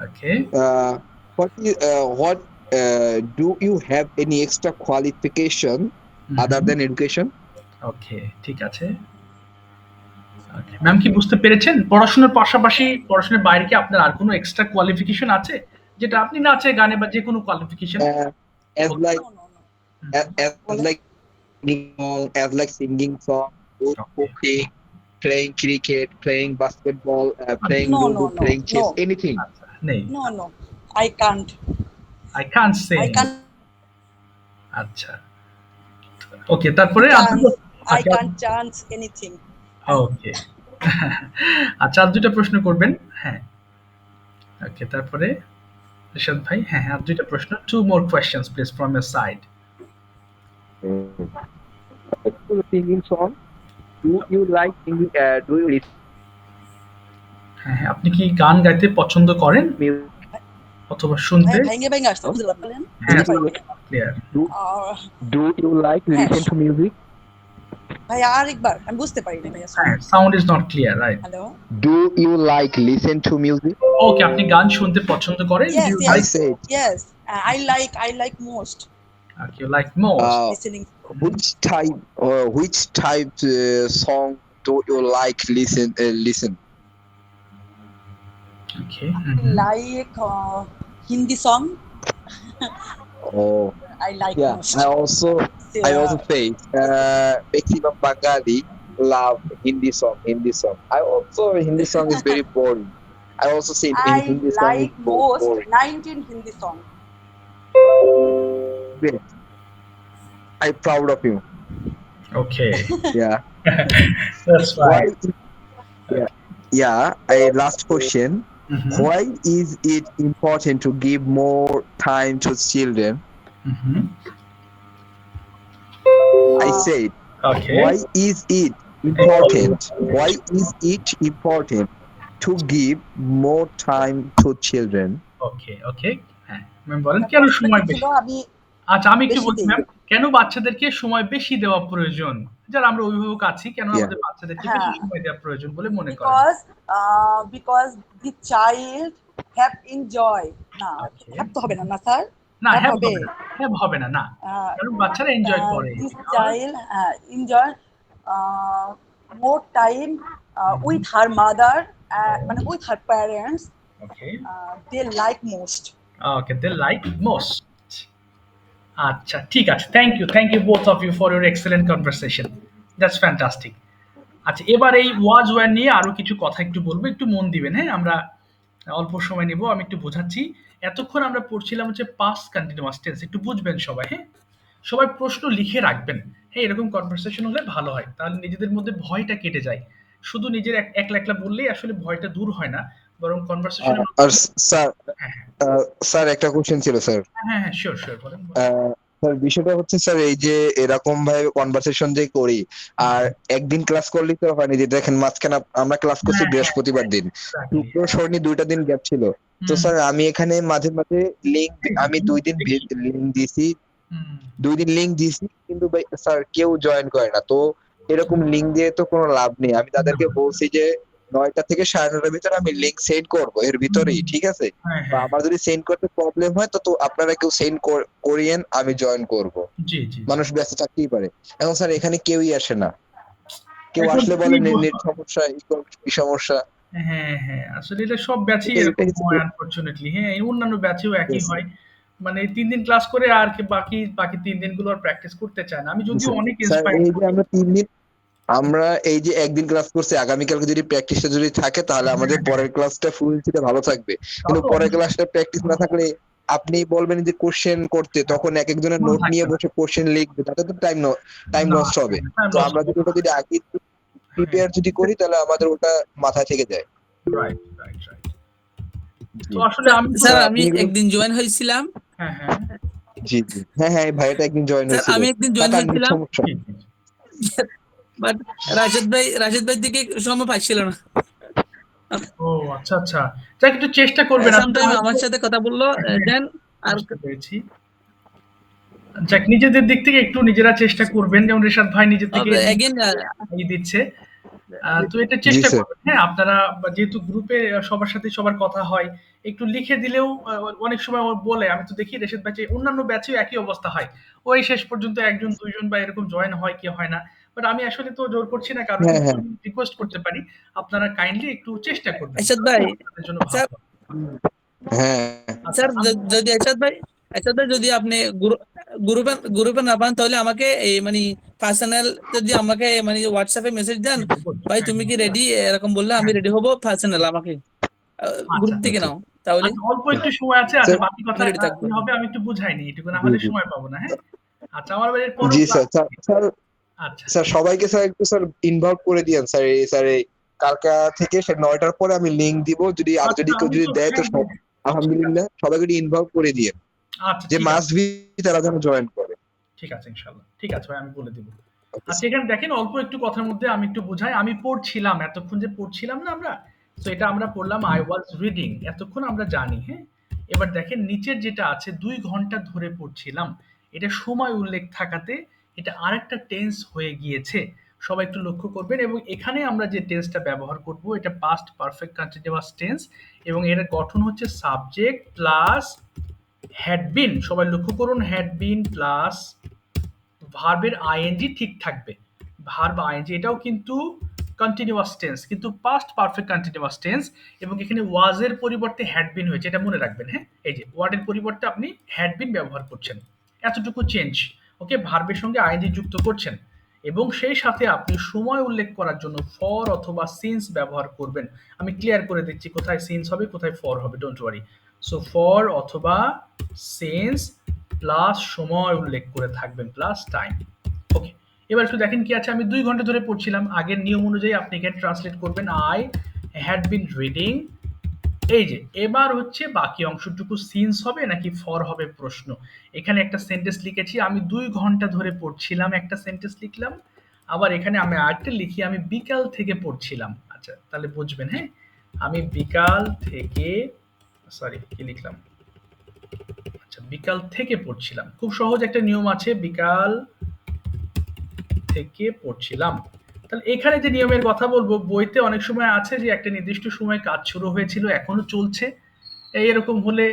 Okay. What do you have any extra qualification other than education? ওকে, ঠিক আছে। ওকে। Ma'am কি বুঝতে পেরেছেন? পড়াশোনার পাশাপাশি পড়াশোনার বাইরে কি আপনার আর কোনো এক্সট্রা কোয়ালিফিকেশন আছে? যেটা আপনি নাচে, গানে বা যেকোনো qualification? Uh, as Okay. like No, no, no. as like singing song, Okay. cooking, playing cricket, playing basketball, playing No, ludo, no, no, playing chess, no. anything. আচ্ছা, নেই। No, no. I can't. I can't sing. I can't আচ্ছা। ওকে, তারপরে chance. I আচ্ছা, can't chance anything. ওকে। আচ্ছা, আর ২ টা প্রশ্ন করবেন। হ্যাঁ। ওকে, তারপরে রিশাদ ভাই, হ্যাঁ, আর ২ টা প্রশ্ন। 2 more questions please from your side. Singing song. Do you like singing? Do you listen হ্যাঁ, হ্যাঁ, আপনি কি গান গাইতে পছন্দ করেন music? অথবা শুনতে? ভেঙে ভেঙে আসতে বুঝতে পারলেন? হ্যাঁ, বুঝতে পারিনি। Clear. Do you like listen to music? ভাই আরেকবার আমি বুঝতে পারিনি ভাইয়া হ্যাঁ, sound is not clear, right. Hello Do you like listen to music? ওকে, আপনি গান শুনতে পছন্দ করেন? Yes, You yes. like said, yes I like most you like most. listening which type song do you like listen? Okay. like Hindi song Oh, I like yeah. most I also say maximum Bengali love Hindi song. I also Hindi song is very boring. I also say I Hindi song like is most boring. 19 Hindi song. Great. I'm proud of you. Okay. Yeah. That's Why? fine. Last question. Why is it important to give more time to children? I said, Okay. why is it important? Why is it important to give more time to children? Okay. হ্যাঁ, ma'am বলেন কেন সময় বেশি? ছিল আমি আচ্ছা, আমি একটু বেশি বলছি দিই। ম্যাম, কেন বাচ্চাদেরকে সময় বেশি দেওয়া প্রয়োজন? যারা আমরা অভিভাবক আছি, কেন Yeah. আমাদের বাচ্চাদেরকে বেশি হ্যাঁ। সময় দেওয়া প্রয়োজন বলে মনে করেন? because the child have enjoy না Okay. have তো হবে না না স্যার না, have হ্যাভ হবে হবে না। হ্যাভ হবে না, না। Uh, কারণ বাচ্চারা এনজয় করে। this child enjoy more time with her mother মানে with her parents okay. they like most okay, they like most. আচ্ছা, ঠিক আছে। Thank you both of you for your excellent conversation. That's fantastic. আচ্ছা, এবার এই ওয়াজ wire নিয়ে আরো কিছু কথা একটু বলবো, একটু মন দিবেন, হ্যাঁ? আমরা অল্প সময় নেব, আমি একটু বোঝাচ্ছি। এতক্ষণ আমরা পড়ছিলাম হচ্ছে past continuous tense, একটু বুঝবেন সবাই, হ্যাঁ? সবাই প্রশ্ন লিখে রাখবেন, হ্যাঁ? এরকম কনভারসেশন হলে ভালো হয়, তাহলে নিজেদের মধ্যে ভয়টা কেটে যায়। শুধু নিজের একলা একলা বললেই আসলে ভয়টা দূর হয় না, বরং কনভারসেশনের আর স্যার হ্যাঁ, স্যার একটা কোশ্চেন ছিল স্যার। হ্যাঁ, শিওর বলেন। স্যার বিষয়টা হচ্ছে স্যার এই যে এরকম ভাবে কনভারসেশন যে করি আর একদিন ক্লাস করলে তো হয়নি, যে দেখেন মাঝখানে আমরা ক্লাস করছি হ্যাঁ, বৃহস্পতিবার দিন, শুক্র শনি 2টা দিন গ্যাপ ছিল। তো স্যার আমি এখানে মাঝে মাঝে আমি 2 দিন লিংক দিয়েছি, 2 দিন লিংক দিয়েছি, কিন্তু স্যার কেউ জয়েন করে না। তো এরকম লিংক দিয়ে তো কোনো লাভ নেই। আমি তাদেরকে বলছি যে 9টা থেকে 9:30টার ভিতরে আমি লিংক সেন্ড করব, এর ভিতরেই, ঠিক আছে? তো আমার যদি সেন্ড করতে প্রবলেম হয় তো আপনারা কেউ সেন্ড করিয়েন, আমি জয়েন করব। জি। মানুষ ব্যস্ত থাকতেই পারে। এখন স্যার এখানে কেউই আসে না, কেউ আসলে বলে নেট সমস্যা, এই সমস্যা। হ্যাঁ, আসলে এটা সব ব্যাচই এটা- এরকম এটা- হয় আনফরচুনেটলি। হ্যাঁ, এই অন্যান্য ব্যাচেও একই হয়। মানে 3 দিন ক্লাস করে আর কি বাকি 3 দিনগুলো আর প্র্যাকটিস করতে চায় না। আমি যদিও অনেক স্যার ইন্সপায়ার এই যে আমরা এই যে একদিন ক্লাস করছি, আগামীকালকে যদি প্র্যাকটিসটা যদি থাকে তাহলে আমাদের পরের ক্লাসটা ফুলফিলটা ভালো থাকবে। কিন্তু পরের ক্লাসটা প্র্যাকটিস না থাকলে আপনি বলবেন যে কোশ্চেন করতে, তখন এক একজনের নোট নিয়ে বসে কোশ্চেন লিখবে, তাতে তো টাইম নষ্ট হবে। তো আমরা যদি ওটা যদি আগে প্রিপেয়ার যদি করি তাহলে আমাদের ওটা মাথায় থেকে যায়। রাইট। তো আসলে আমি স্যার আমি একদিন জয়েন হয়েছিলাম। হ্যাঁ। জি হ্যাঁ ভাইটা একদিন জয়েন স্যার হয়েছিল। আমি একদিন জয়েন হয়েছিলাম, সমস্যা। বাট রাশেদ ভাই দিকে সময় পাইছিল না। ও আচ্ছা। যাক, একটু চেষ্টা করবেন। সামটাইম আমার সাথে কথা বললো, দেন আর বুঝতে পেরেছি। যাক, নিজেদের দিক থেকে একটু নিজেরা চেষ্টা করবেন, যেমন রিশাদ ভাই নিজে থেকে এগেন দিচ্ছে। তো এটা জি চেষ্টা স্যার। করবেন, হ্যাঁ? আপনারা যেহেতু গ্রুপে সবার সাথে সবার কথা হয়, একটু লিখে দিলেও অনেক সময় ও বলে, আমি তো দেখি রেশাদ ব্যাচে অন্যান্য ব্যাচেও একই অবস্থা হয়। ওই শেষ পর্যন্ত ১ জন ২ জন বা এরকম জয়েন হয়, কি হয় না। বাট আমি আসলে তো জোর করছি না কারো, হ্যাঁ কিন্তু হ্যাঁ আমি রিকোয়েস্ট করতে পারি, আপনারা কাইন্ডলি একটু চেষ্টা করবেন। এরশাদ তাহলে ভাই, আপনাদের জন্য ভালো স্যার হবে। হ্যাঁ আচ্ছা, স্যার যদি এরশাদ ভাই যদি আপনি গ্রুপে গ্রুপে না পান তাহলে আমাকে এই মানে পার্সোনাল যদি আমাকে মানে হোয়াটসঅ্যাপে মেসেজ দেন, ভাই হ্যাঁ, তুমি কি রেডি, এরকম বললে আমি হ্যাঁ। রেডি হবো, পার্সোনাল আমাকে আচ্ছা, গ্রুপ থেকে আচ্ছা নাও, তাহলে আচ্ছা, অল্প একটু সময় আছে। আচ্ছা, স্যার। বাকি কথা আমি রেডি থাকবো কি আর কি। হবে আমি একটু বুঝাই নিই এটুকু, না জি হলে জি সময় পাবো না, হ্যাঁ? আচ্ছা, আমার এর পরেও জি ক্লাস। স্যার স্যার স্যার আচ্ছা, স্যার সবাইকে স্যার একটু স্যার ইনভলভ করে দিয়েন স্যার, এই কালকা থেকে সে ৯টার পরে আমি লিংক দিব, যদি আর আচ্ছা, যদি কেউ আমি যদি তো দেয় তো হ্যাঁ, হ্যাঁ, ঠিক আছে। আলহামদুলিল্লাহ সবাইকে একটু ইনভলভ করে দিয়ে আচ্ছা, যে ঠিক আছে। মাস্ট বি তারা যেন জয়েন করে। ঠিক আছে ইনশাআল্লাহ। ঠিক আছে ভাই, আমি বলে দিব। আচ্ছা, এখানে দেখেন অল্প একটু কথার মধ্যে আমি একটু বুঝাই। আমি পড়ছিলাম, এতক্ষণ যে পড়ছিলাম না আমরা? তো এটা আমরা পড়লাম I was reading, এতক্ষণ আমরা জানি, হ্যাঁ? এবার দেখেন নিচের যেটা আছে ২ ঘন্টা ধরে পড়ছিলাম। এটা সময় উল্লেখ থাকাতে এটা আরেকটা টেন্স হয়ে গিয়েছে। সবাই একটু লক্ষ্য করবেন, এবং এখানে আমরা যে টেন্সটা ব্যবহার করব এটা পাস্ট পারফেক্ট কন্টিনিউয়াস টেন্স, এবং এর গঠন হচ্ছে সাবজেক্ট প্লাস হ্যাড বিন। সবাই লক্ষ্য করুন, হ্যাড বিন প্লাস ভার্বের আইএনজি ঠিক থাকবে। ভার্ব আইএনজি এটাও কিন্তু কন্টিনিউয়াস টেন্স, কিন্তু পাস্ট পারফেক্ট কন্টিনিউয়াস টেন্স, এবং এখানে ওয়াজ এর পরিবর্তে হ্যাড বিন হয়েছে, এটা মনে রাখবেন, হ্যাঁ? এই যে ওয়ার্ডের পরিবর্তে আপনি হ্যাড বিন ব্যবহার করছেন, এতটুকু চেঞ্জ। ওকে, ভার্বের সঙ্গে আইএনজি যুক্ত করছেন, এবং সেই সাথে আপনি সময় উল্লেখ করার জন্য ফর অথবা সিন্স ব্যবহার করবেন। আমি ক্লিয়ার করে দিচ্ছি কোথায় সিন্স হবে কোথায় ফর হবে, ডোন্ট ওয়ারি। সো ফর অথবা সিন্স প্লাস সময় উল্লেখ করে থাকবেন প্লাস টাইম। ওকে, এবার একটু দেখেন কি আছে। আমি ২ ঘন্টা ধরে পড়ছিলাম, আগের নিয়ম অনুযায়ী আপনি এখানে ট্রান্সলেট করবেন আই হ্যাড বিন রিডিং। এই যে এবার হচ্ছে বাকি অংশটুকু সিন্স হবে নাকি ফর হবে প্রশ্ন। এখানে একটা সেন্টেন্স লিখেছি, আমি ২ ঘন্টা ধরে পড়ছিলাম, একটা সেন্টেন্স লিখলাম। আবার এখানে আমি আরেকটা লিখি, আমি বিকাল থেকে পড়ছিলাম। আচ্ছা, তাহলে বুঝবেন, হ্যাঁ? আমি বিকাল থেকে, সরি কি লিখলাম, আচ্ছা বিকাল থেকে পড়ছিলাম। খুব সহজ একটা নিয়ম আছে, বিকাল থেকে পড়ছিলাম। তাহলে এখানে যে নিয়মের কথা বলবো, বইতে অনেক সময় আছে যে একটা নির্দিষ্ট সময় কাজ শুরু হয়েছিল এখনো চলছে, এরকম হলে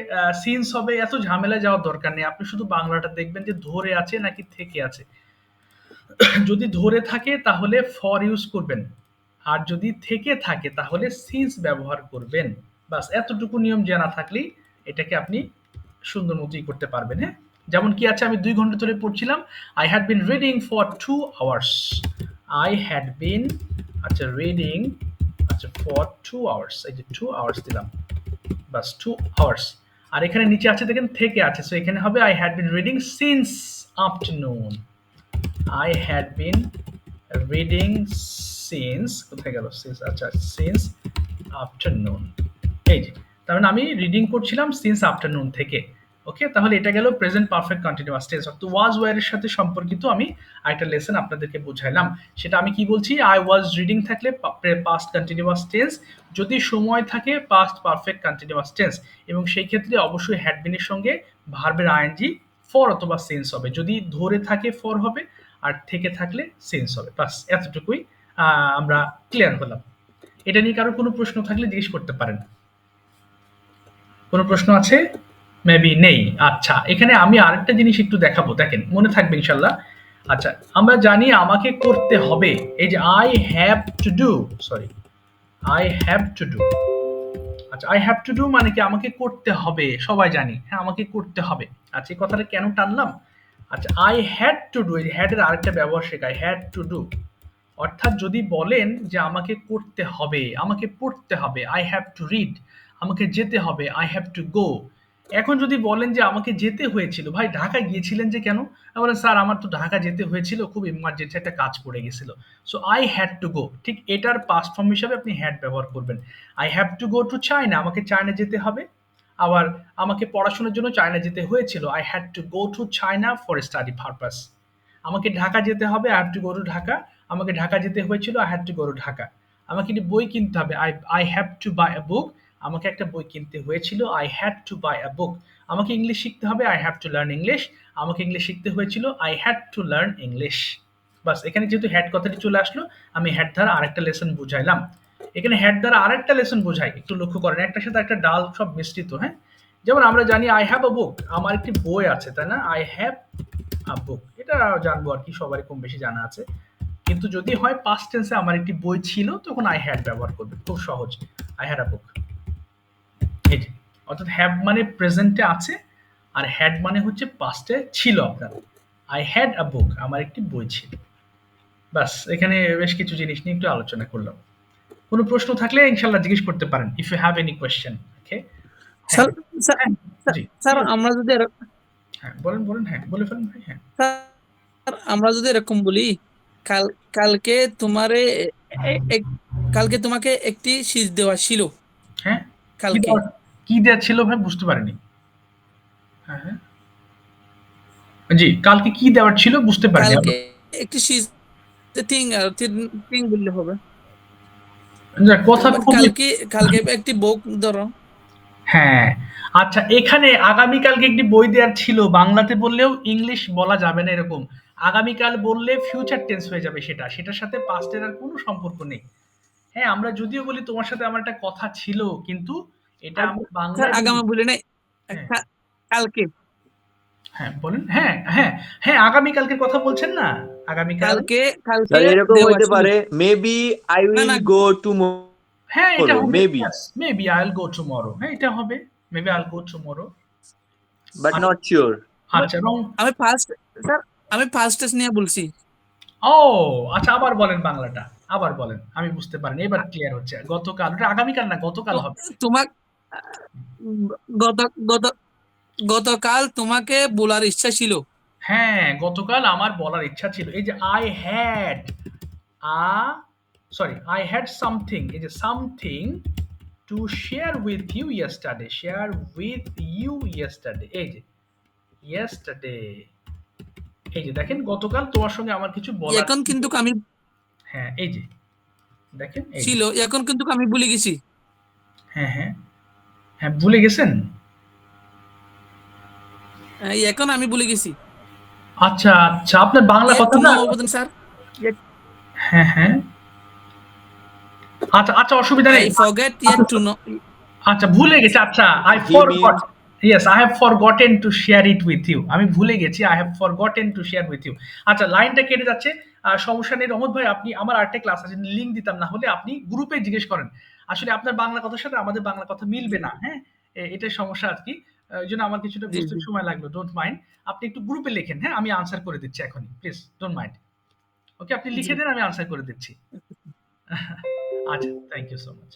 সিন্স হবে। এত ঝামেলা যাওয়ার দরকার নেই, আপনি শুধু বাংলাটা দেখবেন যে ধরে আছে নাকি থেকে আছে। যদি ধরে থাকে তাহলে ফর ইউজ করবেন, আর যদি থেকে থাকে তাহলে সিন্স ব্যবহার করবেন। বাস এতটুকু নিয়ম জানা থাকলেই এটাকে আপনি সুন্দর মতোই করতে পারবেন, হ্যাঁ? যেমন কি আছে, আমি ২ ঘন্টা ধরে পড়ছিলাম, I had been reading for 2 hours. I had been, আচ্ছা রিডিং, আচ্ছা ফর 2 আওয়ার্স, এই যে 2 আওয়ার্স দিলাম, বাস 2 আওয়ার্স। আর এখানে নিচে আছে দেখেন থেকে আছে, সো এখানে হবে I had been reading since afternoon. I had been reading since, কোথায় গেল since, আচ্ছা since afternoon। এই যে তার মানে আমি রিডিং করছিলাম সিন্স আফটারনুন থেকে। ওকে, তাহলে এটা গেল প্রেজেন্ট পারফেক্ট কন্টিনিউয়াস টেন্স। তো ওয়াজ ওয়্যার এর সাথে সম্পর্কিত আমি আরেকটা লেসন আপনাদেরকে বুঝাইলাম। সেটা আমি কি বলছি, আই ওয়াজ রিডিং থাকলে পাস্ট কন্টিনিউয়াস টেন্স, যদি সময় থাকে পাস্ট পারফেক্ট কন্টিনিউয়াস টেন্স, এবং সেই ক্ষেত্রে অবশ্যই হ্যাড বিনের সঙ্গে ভার্বের আইএনজি ফর অথবা সিন্স হবে। যদি ধরে থাকে ফর হবে, আর থেকে থাকলে সিন্স হবে। বাস এতটুকুই আমরা ক্লিয়ার হলাম। এটা নিয়ে কারো কোনো প্রশ্ন থাকলে জিজ্ঞেস করতে পারেন। কোনো প্রশ্ন আছে? মেবি নেই। আচ্ছা, এখানে আমি আরেকটা জিনিস একটু দেখাবো, দেখেন মনে থাকবে ইনশাল্লাহ। আচ্ছা, আমরা জানি আমাকে করতে হবে, এই যে I have to do, sorry I have to do. আচ্ছা, আই হ্যাভ টু ডু মানে কি আমাকে করতে হবে, সবাই জানি, হ্যাঁ আমাকে করতে হবে। আচ্ছা, এই কথাটা কেন টানলাম? আচ্ছা, আই হ্যাড টু ডু, এই হ্যাড এর আরেকটা ব্যবহার শেখায়, হ্যাড টু ডু। অর্থাৎ যদি বলেন যে আমাকে করতে হবে, আমাকে পড়তে হবে, আই হ্যাভ টু রিড, আমাকে যেতে হবে, আই হ্যাভ টু গো। এখন যদি বলেন যে আমাকে যেতে হয়েছিল, ভাই ঢাকা গিয়েছিলেন যে কেন? বলেন স্যার আমার তো ঢাকা যেতে হয়েছিল, খুব ইমার্জেন্সি একটা কাজ পড়ে গেছিল, so I had to go. ঠিক এটার পাস্ট ফর্ম হিসাবে আপনি হ্যাড ব্যবহার করবেন। I have to go to China, আমাকে চায়না যেতে হবে। আবার আমাকে পড়াশোনার জন্য চায়না যেতে হয়েছিল, I had to go to China for study purpose. আমাকে ঢাকা যেতে হবে, I have to go to Dhaka. আমাকে ঢাকা যেতে হয়েছিল, I had to go to Dhaka. আমাকে একটি বই কিনতে হবে, I have to buy a book. আমাকে একটা বই কিনতে হয়েছিল, I had to buy a book. আমাকে ইংলিশ শিখতে হবে, I have to learn English. আমাকে ইংলিশ শিখতে হয়েছিল, I had to learn English. বাস এখানে যেহেতু হ্যাড কথাটি চলে আসলো, আমি হ্যাড দ্বারা আরেকটা লেসন বুঝাইলাম। এখানে হ্যাড দ্বারা আরেকটা লেসন বোঝাই, একটু লক্ষ্য করেন, একটার সাথে একটা ডাল সব মিশ্রিত। হ্যাঁ, যেমন আমরা জানি আই হ্যাভ আ বুক, আমার একটি বই আছে, তাই না? আই হ্যাভ আ বুক, এটা জানবো আর কি, সবারই কম বেশি জানা আছে। কিন্তু যদি হয় পাস্ট টেন্সে আমার একটি বই ছিল, তখন আই হ্যাড ব্যবহার করবে, খুব সহজ। আই হ্যাড আ বুক, এই যে, অর্থাৎ হ্যাভ মানে প্রেজেন্টে আছে, আর হ্যাড মানে হচ্ছে পাস্টে ছিল আপনার। আই হ্যাড আ বুক, আমার একটি বই ছিল। বাস এখানে বেশ কিছু জিনিস নিয়ে একটু আলোচনা করলাম। কোনো প্রশ্ন থাকলে ইনশাল্লাহ জিজ্ঞেস করতে পারেন, if you have any question. Okay, sir sir হ্যাঁ, জি, স্যার আমরা যদি হ্যাঁ বলেন বলেন, হ্যাঁ বলে ফেলেন ভাই। হ্যাঁ, স্যার আমরা যদি এরকম বলি, কাল কালকে তোমারে কালকে তোমাকে একটি শীষ দেওয়া ছিল, হ্যাঁ, কালকে কি দেওয়া ছিল ভাই, বুঝতে পারিনি। হ্যাঁ হ্যাঁ, জি, কালকে কি দেওয়ার ছিল বুঝতে পারিনি। কালকে একটি শীষ থিং থিং বললে হবে। কথা খুবই, কালকে একটি বুক ধরো। হ্যাঁ, আচ্ছা, এখানে আগামীকালকে একটি বই দেওয়ার ছিল, বাংলাতে বললেও ইংলিশ বলা যাবে না এরকম। আগামীকাল বললে ফিউচার টেন্স হয়ে যাবে, সেটার সাথে পাস্টের আর কোনো সম্পর্ক নেই। হ্যাঁ, আমরা যদিও বলি তোমার সাথে আমার একটা কথা ছিল, কিন্তু এটা আমরা স্যার বাংলায় আগামী বলি নাই, হ্যাঁ কালকে হ্যাঁ বলেন, হ্যাঁ হ্যাঁ হ্যাঁ, আগামীকালকের কথা বলছেন না? আগামীকাল, কালকে স্যার এরকম দেওয়া হইতে ছিল। পারে, মেবি আই না উইল না গো টুমরো, হ্যাঁ এটা হবে, maybe, maybe I will go tomorrow, হ্যাঁ এটা হবে, maybe I will go tomorrow. But not sure. আচ্ছা, রং, আমি ফার্স্ট স্যার আমি ফার্স্ট টেস্ট নিয়ে বলছি। ও আচ্ছা, আবার বলেন বাংলাটা, আবার বলেন, আমি বুঝতে পারিনি, এবার ক্লিয়ার হচ্ছে। গতকাল, ওটা আগামীকাল না, গতকাল হবে। তোমার গত গত গতকাল তোমাকে বলার ইচ্ছা ছিল। হ্যাঁ, গতকাল আমার বলার ইচ্ছা ছিল। এই যে I had I had something, এই যে something to share with you yesterday, share with you yesterday, এই যে ইয়েস্টারডে, এই যে দেখেন, গতকাল তোমার সঙ্গে আমার কিছু বলার এখন কিন্তু আমি হ্যাঁ, এই যে দেখেন, এই যে, ছিল, এখন কিন্তু আমি ভুলে গেছি। হ্যাঁ হ্যাঁ হ্যাঁ, ভুলে গেছেন? এখন আমি ভুলে গেছি। আচ্ছা আচ্ছা, আপনার বাংলা কথা না, স্যার হ্যাঁ হ্যাঁ, আচ্ছা আচ্ছা, অসুবিধা নেই। I forget yet to know. আচ্ছা, ভুলে গেছি, আচ্ছা, I He forgot, means- yes, I have forgotten to share it with you, আমি ভুলে গেছি, I have forgotten to share with you. আচ্ছা, লাইনটা কেটে যাচ্ছে, সমস্যা নেই রহমত ভাই, আপনি, আমার আরেকটা ক্লাস আছে, লিঙ্ক দিতাম, না হলে আপনি গ্রুপে জিজ্ঞেস করেন। আসলে আপনার বাংলা কথার সাথে আমাদের বাংলা কথা মিলবে না, হ্যাঁ, এটাই সমস্যা আর কি। এই জন্য আমার কিছুটা জি, বুঝতে জি। সময় লাগলো, ডোন্ট মাইন্ড। আপনি একটু গ্রুপে লেখেন, হ্যাঁ, আমি আনসার করে দিচ্ছি এখনই, প্লিজ ডোন্ট মাইন্ড। ওকে, আপনি লিখে জি। দেন, আমি আনসার করে দিচ্ছি। আচ্ছা, থ্যাংক ইউ সো মাচ।